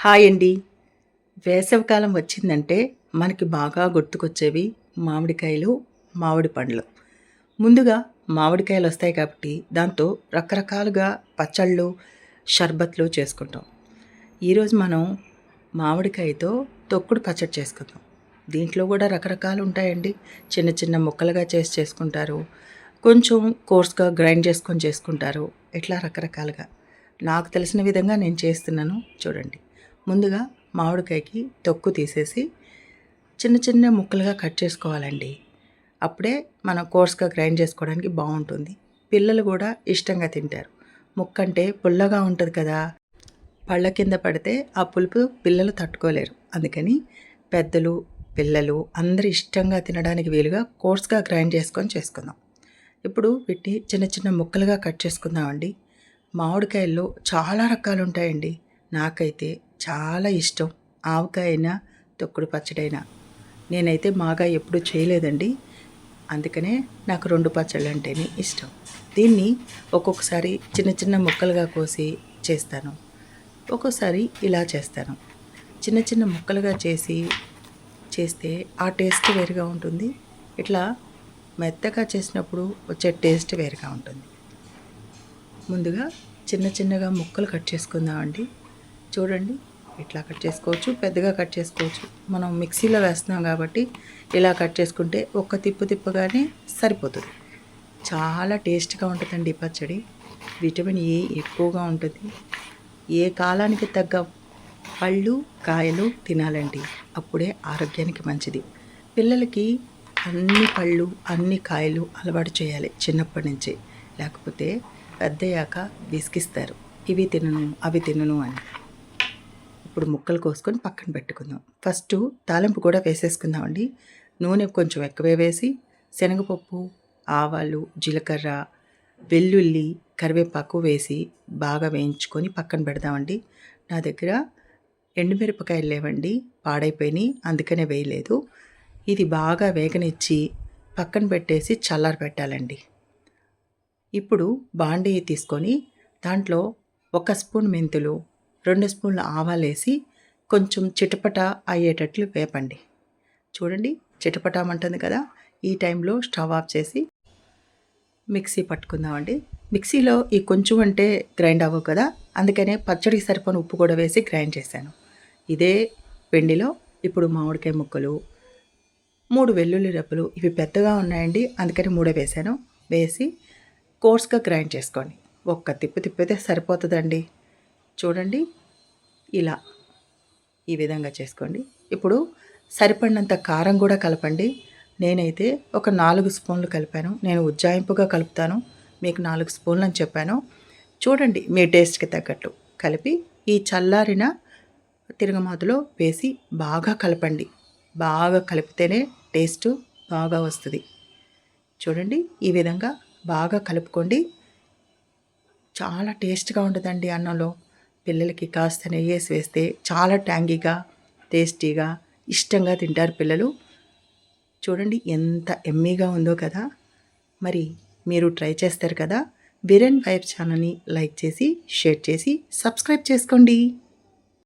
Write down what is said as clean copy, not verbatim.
Hi అండి. వేసవికాలం వచ్చిందంటే మనకి బాగా గుర్తుకొచ్చేవి మామిడికాయలు, మామిడి పండ్లు. ముందుగా మామిడికాయలు వస్తాయి కాబట్టి దాంతో రకరకాలుగా పచ్చళ్ళు, షర్బత్లు చేసుకుంటాం. ఈరోజు మనం మామిడికాయతో తొక్కుడు పచ్చడి చేసుకుందాం. దీంట్లో కూడా రకరకాలు ఉంటాయండి. చిన్న చిన్న ముక్కలుగా చేసుకుంటారు. కొంచెం కోర్స్గా గ్రైండ్ చేసుకొని చేసుకుంటారు. ఇట్లా రకరకాలుగా. నాకు తెలిసిన విధంగా నేను చేస్తున్నాను చూడండి. ముందుగా మామిడికాయకి తొక్కు తీసేసి చిన్న చిన్న ముక్కలుగా కట్ చేసుకోవాలండి. అప్పుడే మనం కోర్స్గా గ్రైండ్ చేసుకోవడానికి బాగుంటుంది. పిల్లలు కూడా ఇష్టంగా తింటారు. ముక్క అంటే పుల్లగా ఉంటుంది కదా, పళ్ళ కింద పడితే ఆ పులుపు పిల్లలు తట్టుకోలేరు. అందుకని పెద్దలు పిల్లలు అందరూ ఇష్టంగా తినడానికి వీలుగా కోర్స్గా గ్రైండ్ చేసుకుందాం. ఇప్పుడు వీటిని చిన్న చిన్న ముక్కలుగా కట్ చేసుకుందామండి. మామిడికాయల్లో చాలా రకాలు ఉంటాయండి. నాకైతే చాలా ఇష్టం ఆవకాయైనా తొక్కుడు పచ్చడైనా. నేనైతే మాగాయ ఎప్పుడు చేయలేదండి. అందుకనే నాకు 2 పచ్చళ్ళు అంటేనే ఇష్టం. దీన్ని ఒక్కొక్కసారి చిన్న చిన్న ముక్కలుగా కోసి చేస్తాను. ఒక్కోసారి ఇలా చేస్తాను. చిన్న చిన్న ముక్కలుగా చేస్తే ఆ టేస్ట్ వేరుగా ఉంటుంది. ఇట్లా మెత్తగా చేసినప్పుడు వచ్చే టేస్ట్ వేరుగా ఉంటుంది. ముందుగా చిన్న చిన్నగా ముక్కలు కట్ చేసుకుందామండి. చూడండి, ఇట్లా కట్ చేసుకోవచ్చు, పెద్దగా కట్ చేసుకోవచ్చు. మనం మిక్సీలో వేస్తున్నాం కాబట్టి ఇలా కట్ చేసుకుంటే ఒక్క తిప్పగానే సరిపోతుంది. చాలా టేస్ట్గా ఉంటుందండి ఈ పచ్చడి. విటమిన్ ఏ ఎక్కువగా ఉంటుంది. ఏ కాలానికి తగ్గ పళ్ళు కాయలు తినాలండి, అప్పుడే ఆరోగ్యానికి మంచిది. పిల్లలకి అన్ని పళ్ళు అన్ని కాయలు అలవాటు చేయాలి చిన్నప్పటి నుంచి. లేకపోతే పెద్దయ్యాక విసిగిస్తారు, ఇవి తినను అవి తినను అని. ఇప్పుడు ముక్కలు కోసుకొని పక్కన పెట్టుకుందాం. ఫస్ట్ తాలింపు కూడా వేసేసుకుందామండి. నూనె కొంచెం ఎక్కువే వేసి శనగపప్పు, ఆవాలు, జీలకర్ర, వెల్లుల్లి, కరివేపాకు వేసి బాగా వేయించుకొని పక్కన పెడదామండి. నా దగ్గర ఎండుమిరపకాయలు లేవండి, పాడైపోయినాయి, అందుకనే వేయలేదు. ఇది బాగా వేగనిచ్చి పక్కన పెట్టేసి చల్లారి పెట్టాలండి. ఇప్పుడు బాండీ తీసుకొని దాంట్లో 1 స్పూన్ మెంతులు, 2 స్పూన్ల ఆవాలు వేసి కొంచెం చిటపట అయ్యేటట్లు వేపండి. చూడండి, చిటపటామంటుంది కదా, ఈ టైంలో స్టవ్ ఆఫ్ చేసి మిక్సీ పట్టుకుందామండి. మిక్సీలో ఈ కొంచెం అంటే గ్రైండ్ అవ్వవు కదా, అందుకనే పచ్చడికి సరిపోని ఉప్పు కూడా వేసి గ్రైండ్ చేశాను. ఇదే పిండిలో ఇప్పుడు మామిడికాయ ముక్కలు, 3 వెల్లుల్లి రెబ్బలు, ఇవి పెద్దగా ఉన్నాయండి అందుకని 3 వేసాను, వేసి కోర్స్గా గ్రైండ్ చేసుకోండి. ఒక్క తిప్పితే సరిపోతుందండి. చూడండి, ఇలా ఈ విధంగా చేసుకోండి. ఇప్పుడు సరిపడినంత కారం కూడా కలపండి. నేనైతే ఒక 4 స్పూన్లు కలిపాను. నేను ఉజ్జాయింపుగా కలుపుతాను, మీకు 4 స్పూన్లు అని చెప్పాను. చూడండి, మీ టేస్ట్కి తగ్గట్టు కలిపి ఈ చల్లారిన తిరగమాతలో వేసి బాగా కలపండి. బాగా కలిపితేనే టేస్ట్ బాగా వస్తుంది. చూడండి, ఈ విధంగా బాగా కలుపుకోండి. చాలా టేస్ట్గా ఉంటుందండి అన్నంలో. పిల్లలకి కాస్త నెయ్యి వేసి వేస్తే చాలా ట్యాంగీగా టేస్టీగా ఇష్టంగా తింటారు పిల్లలు. చూడండి ఎంత ఎమ్మీగా ఉందో కదా. మరి మీరు ట్రై చేస్తారు కదా. బిరెన్ వైఫ్ ఛానల్ని లైక్ చేసి షేర్ చేసి సబ్స్క్రైబ్ చేసుకోండి.